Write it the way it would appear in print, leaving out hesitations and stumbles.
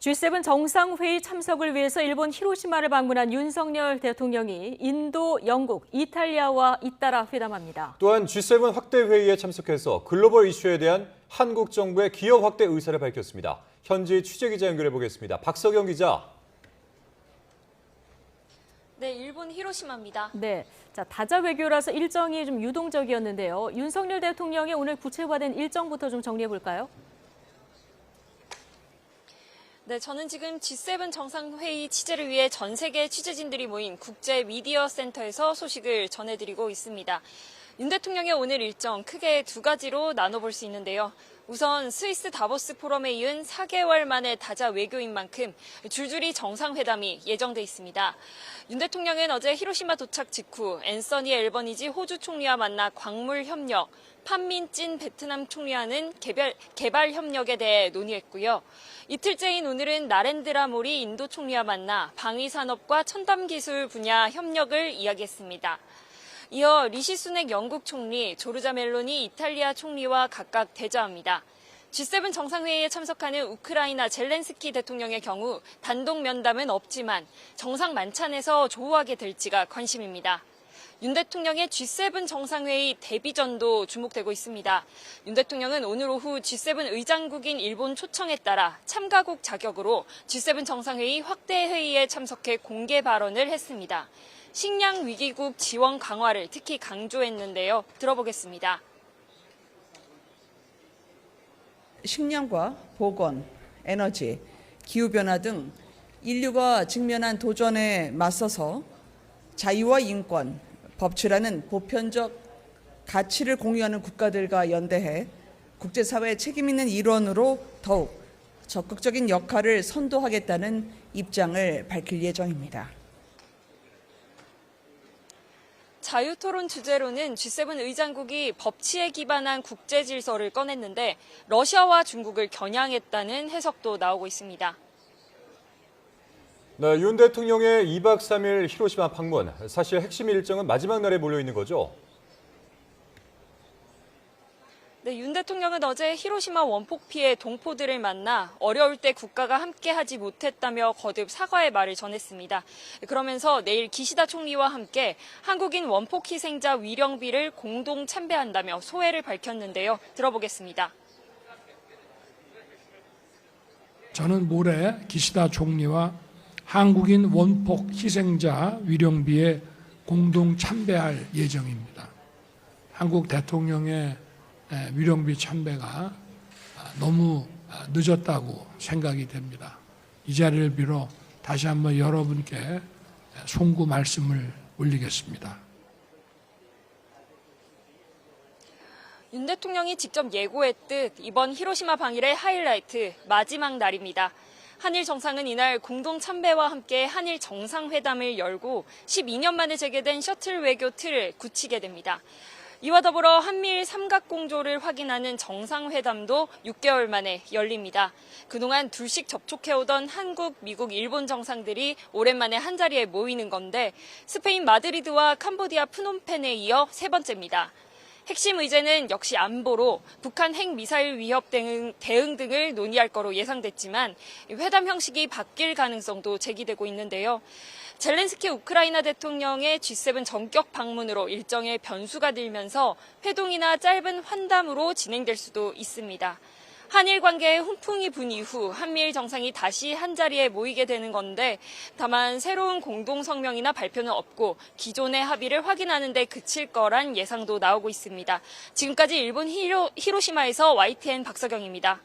G7 정상회의 참석을 위해서 일본 히로시마를 방문한 윤석열 대통령이 인도, 영국, 이탈리아와 잇따라 회담합니다. 또한 G7 확대 회의에 참석해서 글로벌 이슈에 대한 한국 정부의 기여 확대 의사를 밝혔습니다. 현지 취재기자 연결해 보겠습니다. 박석영 기자. 네, 일본 히로시마입니다. 네, 다자 외교라서 일정이 좀 유동적이었는데요. 윤석열 대통령의 오늘 구체화된 일정부터 좀 정리해 볼까요? 네, 저는 지금 G7 정상회의 취재를 위해 전 세계 취재진들이 모인 국제 미디어 센터에서 소식을 전해드리고 있습니다. 윤 대통령의 오늘 일정 크게 두 가지로 나눠볼 수 있는데요. 우선 스위스 다보스 포럼에 이은 4개월 만에 다자 외교인 만큼 줄줄이 정상회담이 예정돼 있습니다. 윤 대통령은 어제 히로시마 도착 직후 앤서니 앨버니지 호주 총리와 만나 광물 협력, 판민진 베트남 총리와는 개발 협력에 대해 논의했고요. 이틀째인 오늘은 나렌드라 모리 인도 총리와 만나 방위산업과 첨단기술 분야 협력을 이야기했습니다. 이어 리시 수넥 영국 총리, 조르자 멜로니 이탈리아 총리와 각각 대화합니다. G7 정상회의에 참석하는 우크라이나 젤렌스키 대통령의 경우 단독 면담은 없지만 정상 만찬에서 조우하게 될지가 관심입니다. 윤 대통령의 G7 정상회의 데뷔전도 주목되고 있습니다. 윤 대통령은 오늘 오후 G7 의장국인 일본 초청에 따라 참가국 자격으로 G7 정상회의 확대 회의에 참석해 공개 발언을 했습니다. 식량 위기국 지원 강화를 특히 강조했는데요. 들어보겠습니다. 식량과 보건, 에너지, 기후변화 등 인류가 직면한 도전에 맞서서 자유와 인권, 법치라는 보편적 가치를 공유하는 국가들과 연대해 국제사회의 책임 있는 일원으로 더욱 적극적인 역할을 선도하겠다는 입장을 밝힐 예정입니다. 자유토론 주제로는 G7 의장국이 법치에 기반한 국제 질서를 꺼냈는데 러시아와 중국을 겨냥했다는 해석도 나오고 있습니다. 네, 윤 대통령의 2박 3일 히로시마 방문. 사실 핵심 일정은 마지막 날에 몰려 있는 거죠? 네, 윤 대통령은 어제 히로시마 원폭 피해 동포들을 만나 어려울 때 국가가 함께하지 못했다며 거듭 사과의 말을 전했습니다. 그러면서 내일 기시다 총리와 함께 한국인 원폭 희생자 위령비를 공동 참배한다며 소회를 밝혔는데요. 들어보겠습니다. 저는 모레 기시다 총리와 한국인 원폭 희생자 위령비에 공동 참배할 예정입니다. 한국 대통령의 위령비 참배가 너무 늦었다고 생각이 됩니다. 이 자리를 빌어 다시 한번 여러분께 송구 말씀을 올리겠습니다. 윤 대통령이 직접 예고했듯 이번 히로시마 방일의 하이라이트 마지막 날입니다. 한일 정상은 이날 공동 참배와 함께 한일 정상회담을 열고 12년 만에 재개된 셔틀 외교 틀을 굳히게 됩니다. 이와 더불어 한미일 삼각공조를 확인하는 정상회담도 6개월 만에 열립니다. 그동안 둘씩 접촉해오던 한국, 미국, 일본 정상들이 오랜만에 한자리에 모이는 건데 스페인 마드리드와 캄보디아 프놈펜에 이어 세 번째입니다. 핵심 의제는 역시 안보로 북한 핵미사일 위협 대응 등을 논의할 거로 예상됐지만 회담 형식이 바뀔 가능성도 제기되고 있는데요. 젤렌스키 우크라이나 대통령의 G7 전격 방문으로 일정에 변수가 들면서 회동이나 짧은 환담으로 진행될 수도 있습니다. 한일 관계에 훈풍이 분 이후 한미일 정상이 다시 한자리에 모이게 되는 건데 다만 새로운 공동성명이나 발표는 없고 기존의 합의를 확인하는 데 그칠 거란 예상도 나오고 있습니다. 지금까지 일본 히로시마에서 YTN 박석영입니다.